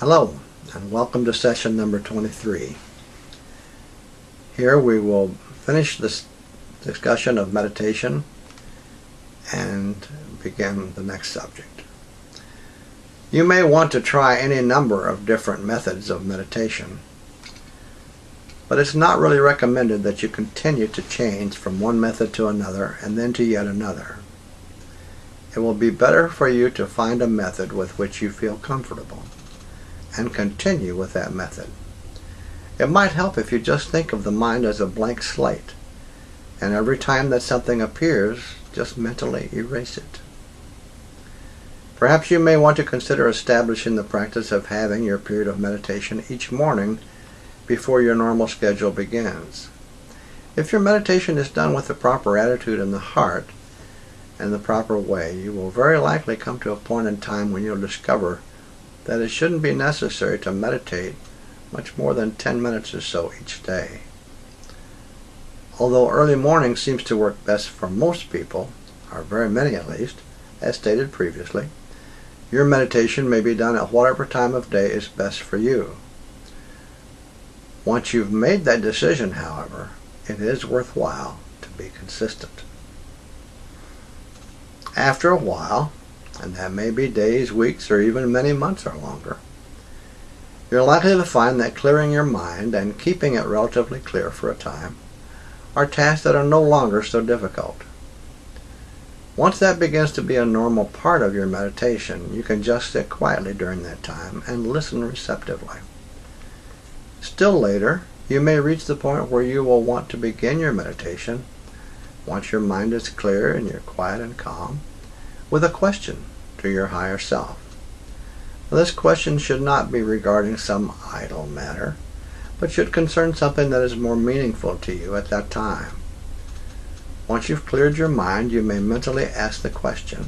Hello, and welcome to session number 23. Here we will finish this discussion of meditation and begin the next subject. You may want to try any number of different methods of meditation, but it's not really recommended that you continue to change from one method to another and then to yet another. It will be better for you to find a method with which you feel comfortable and continue with that method. It might help if you just think of the mind as a blank slate, and every time that something appears, just mentally erase it. Perhaps you may want to consider establishing the practice of having your period of meditation each morning before your normal schedule begins. If your meditation is done with the proper attitude in the heart and the proper way, you will very likely come to a point in time when you'll discover that it shouldn't be necessary to meditate much more than 10 minutes or so each day. Although early morning seems to work best for most people, or very many at least, as stated previously, your meditation may be done at whatever time of day is best for you. Once you've made that decision, however, it is worthwhile to be consistent. After a while, and that may be days, weeks, or even many months or longer, you're likely to find that clearing your mind and keeping it relatively clear for a time are tasks that are no longer so difficult. Once that begins to be a normal part of your meditation, you can just sit quietly during that time and listen receptively. Still later, you may reach the point where you will want to begin your meditation, once your mind is clear and you're quiet and calm, with a question to your higher self. This question should not be regarding some idle matter, but should concern something that is more meaningful to you at that time. Once you've cleared your mind, you may mentally ask the question,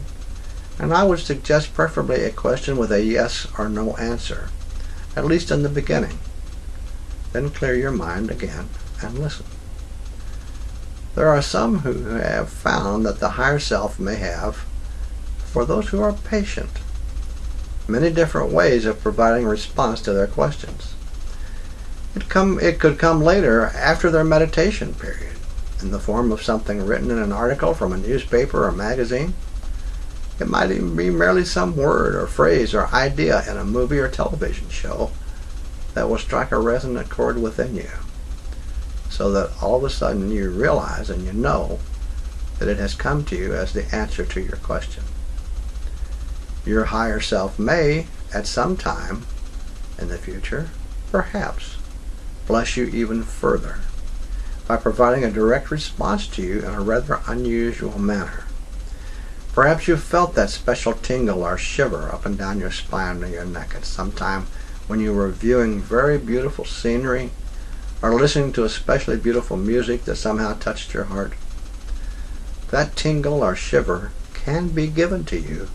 and I would suggest preferably a question with a yes or no answer, at least in the beginning. Then clear your mind again and listen. There are some who have found that the higher self may have, for those who are patient, many different ways of providing response to their questions. It could come later after their meditation period, in the form of something written in an article from a newspaper or magazine. It might even be merely some word or phrase or idea in a movie or television show that will strike a resonant chord within you, so that all of a sudden you realize and you know that it has come to you as the answer to your question. Your higher self may, at some time in the future, perhaps, bless you even further by providing a direct response to you in a rather unusual manner. Perhaps you've felt that special tingle or shiver up and down your spine or your neck at some time when you were viewing very beautiful scenery or listening to especially beautiful music that somehow touched your heart. That tingle or shiver can be given to you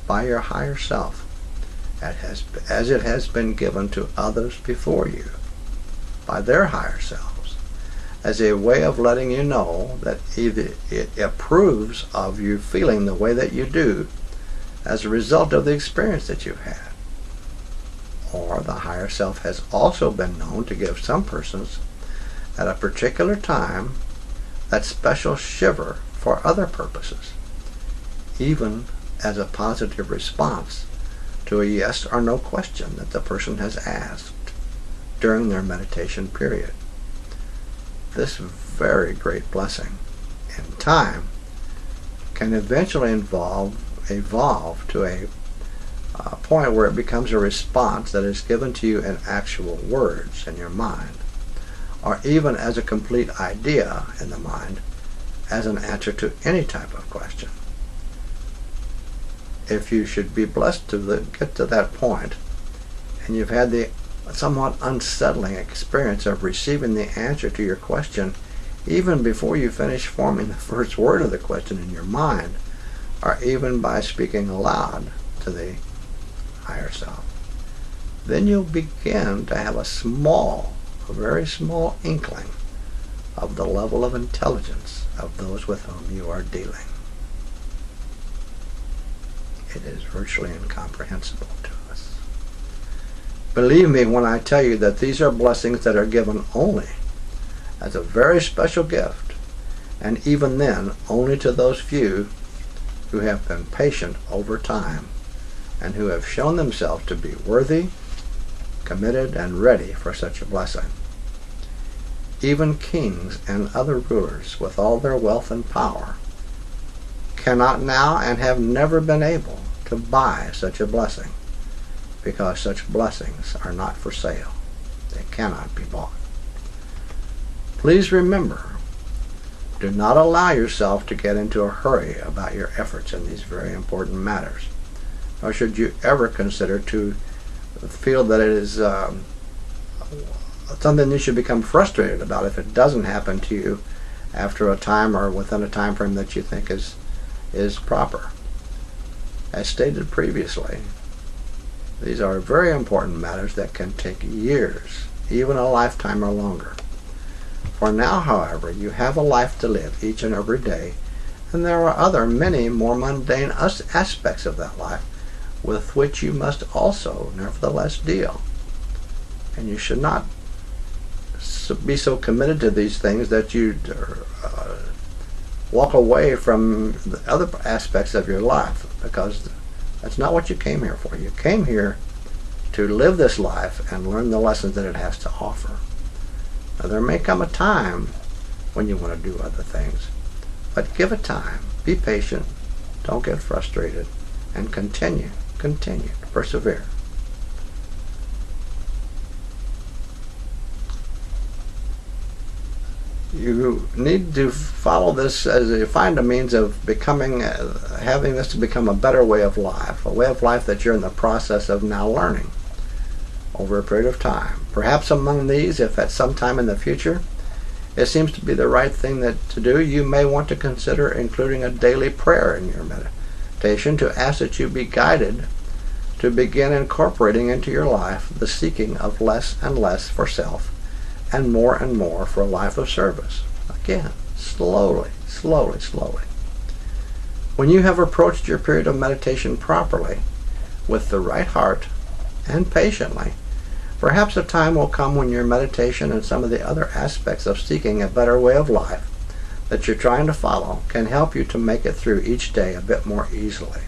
by your higher self, as it has been given to others before you by their higher selves, as a way of letting you know that either it approves of you feeling the way that you do as a result of the experience that you've had, or the higher self has also been known to give some persons at a particular time that special shiver for other purposes, even as a positive response to a yes or no question that the person has asked during their meditation period. This very great blessing in time can eventually evolve to a point where it becomes a response that is given to you in actual words in your mind, or even as a complete idea in the mind as an answer to any type of question. If you should be blessed to get to that point, and you've had the somewhat unsettling experience of receiving the answer to your question even before you finish forming the first word of the question in your mind, or even by speaking aloud to the higher self, then you'll begin to have a very small inkling of the level of intelligence of those with whom you are dealing. It is virtually incomprehensible to us. Believe me when I tell you that these are blessings that are given only as a very special gift, and even then only to those few who have been patient over time and who have shown themselves to be worthy, committed, and ready for such a blessing. Even kings and other rulers with all their wealth and power cannot now and have never been able to buy such a blessing, because such blessings are not for sale. They cannot be bought. Please remember, do not allow yourself to get into a hurry about your efforts in these very important matters, nor should you ever consider to feel that it is something you should become frustrated about if it doesn't happen to you after a time or within a time frame that you think is proper. As stated previously, these are very important matters that can take years, even a lifetime or longer. For now, however, you have a life to live each and every day, and there are many more mundane aspects of that life with which you must also nevertheless deal. And you should not be so committed to these things that you walk away from the other aspects of your life, because that's not what you came here for. You came here to live this life and learn the lessons that it has to offer. Now, there may come a time when you want to do other things, but give it time. Be patient. Don't get frustrated, and continue to persevere. You need to follow this as you find a means of becoming, having this to become a better way of life, a way of life that you're in the process of now learning over a period of time. Perhaps among these, if at some time in the future it seems to be the right thing to do, you may want to consider including a daily prayer in your meditation to ask that you be guided to begin incorporating into your life the seeking of less and less for self and more for a life of service. Again, slowly. When you have approached your period of meditation properly, with the right heart, and patiently, perhaps a time will come when your meditation and some of the other aspects of seeking a better way of life that you're trying to follow can help you to make it through each day a bit more easily.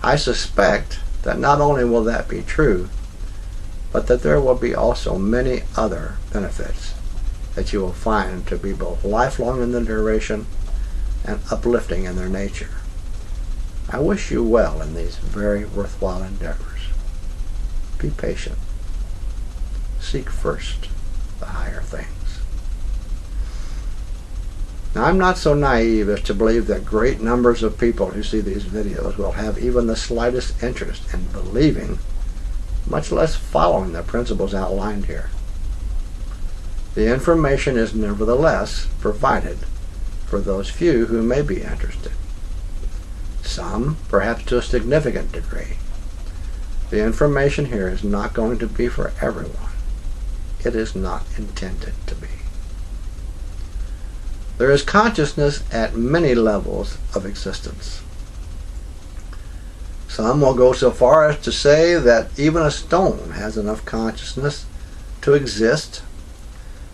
I suspect that not only will that be true, but that there will be also many other benefits that you will find to be both lifelong in their duration and uplifting in their nature. I wish you well in these very worthwhile endeavors. Be patient. Seek first the higher things. Now, I'm not so naive as to believe that great numbers of people who see these videos will have even the slightest interest in believing, much less following the principles outlined here. The information is nevertheless provided for those few who may be interested. Some, perhaps to a significant degree. The information here is not going to be for everyone. It is not intended to be. There is consciousness at many levels of existence. Some will go so far as to say that even a stone has enough consciousness to exist,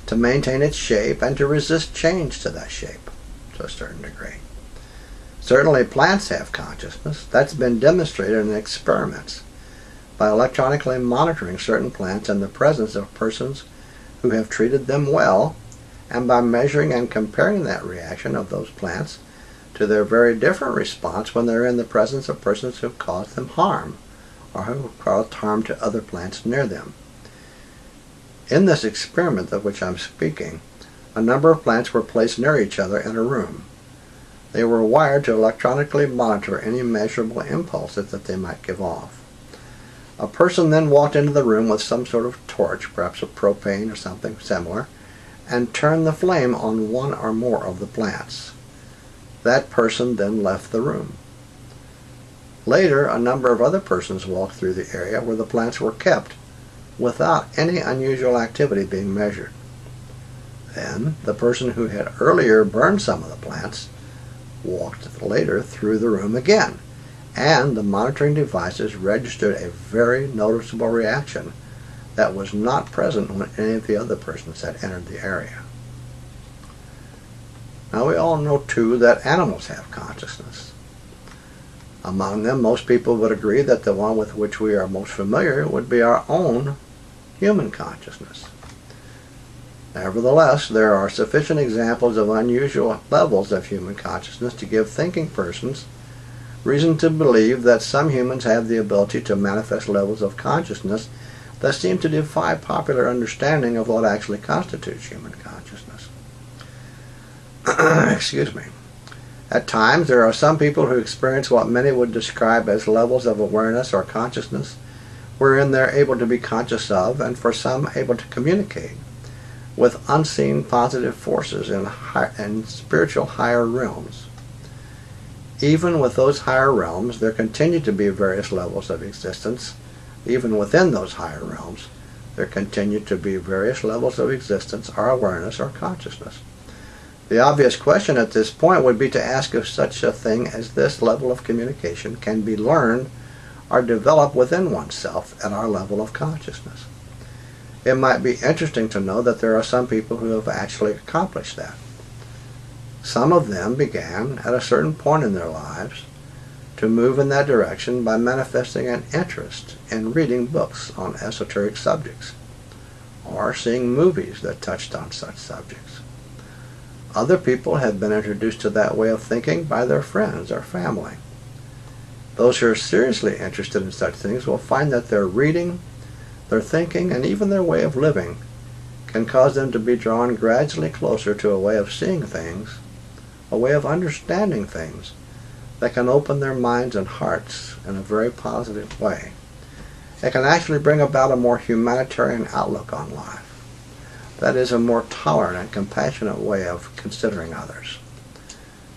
to maintain its shape, and to resist change to that shape to a certain degree. Certainly plants have consciousness. That's been demonstrated in experiments by electronically monitoring certain plants in the presence of persons who have treated them well, and by measuring and comparing that reaction of those plants to their very different response when they're in the presence of persons who have caused them harm, or who have caused harm to other plants near them. In this experiment of which I'm speaking, a number of plants were placed near each other in a room. They were wired to electronically monitor any measurable impulses that they might give off. A person then walked into the room with some sort of torch, perhaps a propane or something similar, and turned the flame on one or more of the plants. That person then left the room. Later, a number of other persons walked through the area where the plants were kept, without any unusual activity being measured. Then, the person who had earlier burned some of the plants walked later through the room again, and the monitoring devices registered a very noticeable reaction that was not present when any of the other persons had entered the area. Now we all know too that animals have consciousness. Among them, most people would agree that the one with which we are most familiar would be our own human consciousness. Nevertheless, there are sufficient examples of unusual levels of human consciousness to give thinking persons reason to believe that some humans have the ability to manifest levels of consciousness that seem to defy popular understanding of what actually constitutes human consciousness. Excuse me. At times, there are some people who experience what many would describe as levels of awareness or consciousness, wherein they're able to be conscious of, and for some, able to communicate with unseen positive forces in spiritual higher realms. Even with those higher realms, there continue to be various levels of existence. Even within those higher realms, there continue to be various levels of existence or awareness or consciousness. The obvious question at this point would be to ask if such a thing as this level of communication can be learned or developed within oneself at our level of consciousness. It might be interesting to know that there are some people who have actually accomplished that. Some of them began at a certain point in their lives to move in that direction by manifesting an interest in reading books on esoteric subjects or seeing movies that touched on such subjects. Other people have been introduced to that way of thinking by their friends or family. Those who are seriously interested in such things will find that their reading, their thinking, and even their way of living can cause them to be drawn gradually closer to a way of seeing things, a way of understanding things that can open their minds and hearts in a very positive way. It can actually bring about a more humanitarian outlook on life. That is, a more tolerant and compassionate way of considering others.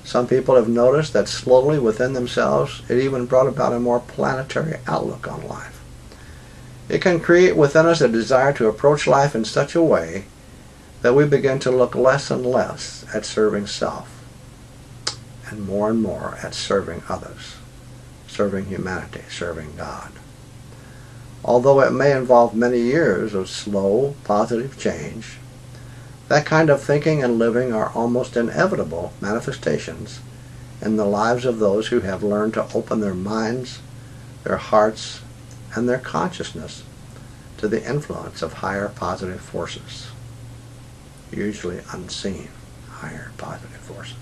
Some people have noticed that slowly within themselves, it even brought about a more planetary outlook on life. It can create within us a desire to approach life in such a way that we begin to look less and less at serving self and more at serving others, serving humanity, serving God. Although it may involve many years of slow, positive change, that kind of thinking and living are almost inevitable manifestations in the lives of those who have learned to open their minds, their hearts, and their consciousness to the influence of higher positive forces, usually unseen higher positive forces.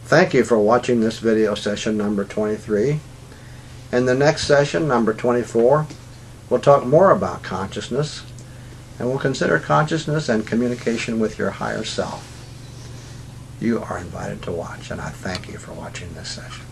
Thank you for watching this video session number 23. In the next session, number 24, we'll talk more about consciousness, and we'll consider consciousness and communication with your higher self. You are invited to watch, and I thank you for watching this session.